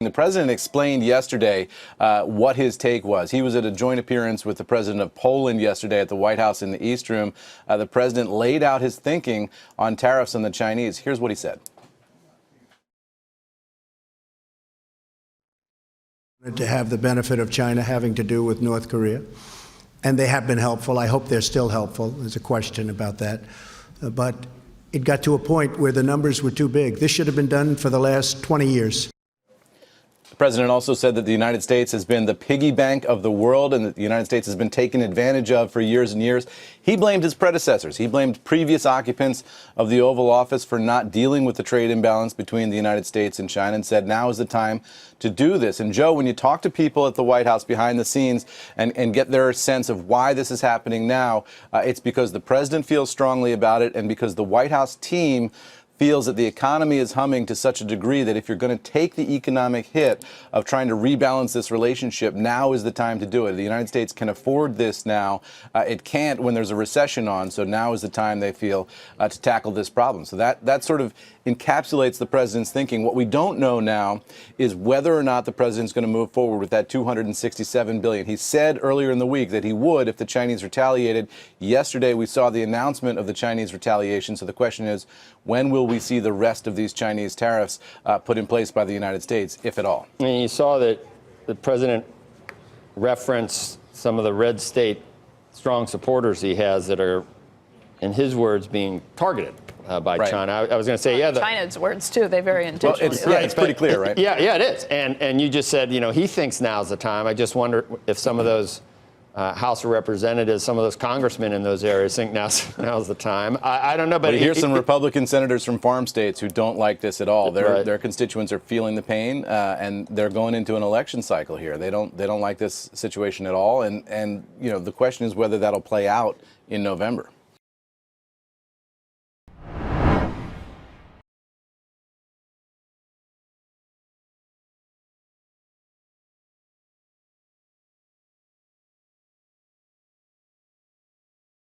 The president explained yesterday what his take was. He was at a joint appearance with the president of Poland yesterday at the White House in the East Room. The president laid out his thinking on tariffs on the Chinese. Here's what he said. To have the benefit of China having to do with North Korea. And they have been helpful. I hope they're still helpful. There's a question about that. But it got to a point where the numbers were too big. This should have been done for the last 20 years. The president also said that the United States has been the piggy bank of the world and that the United States has been taken advantage of for years and years. He blamed his predecessors. He blamed previous occupants of the Oval Office for not dealing with the trade imbalance between the United States and China and said now is the time to do this. And Joe, when you talk to people at the White House behind the scenes and get their sense of why this is happening now, it's because the president feels strongly about it and because the White House team feels that the economy is humming to such a degree that if you're going to take the economic hit of trying to rebalance this relationship, now is the time to do it. The United States can afford this now. It can't when there's a recession on, so now is the time they feel to tackle this problem. So that sort of encapsulates the president's thinking. What we don't know now is whether or not the president's going to move forward with that $267 billion. He said earlier in the week that he would if the Chinese retaliated. Yesterday, we saw the announcement of the Chinese retaliation. So the question is, when will we see the rest of these Chinese tariffs put in place by the United States, if at all? And you saw that the president referenced some of the red state strong supporters he has that are, in his words, being targeted by China. I was going to say, China's words too. They very intentionally. Well, it's pretty clear, right? Yeah, it is. And you just said, he thinks now's the time. I just wonder if some of those House of Representatives, some of those congressmen in those areas think now's the time. I don't know, but here's some Republican senators from farm states who don't like this at all. Their constituents are feeling the pain, and they're going into an election cycle here. They don't like this situation at all, and the question is whether that'll play out in November.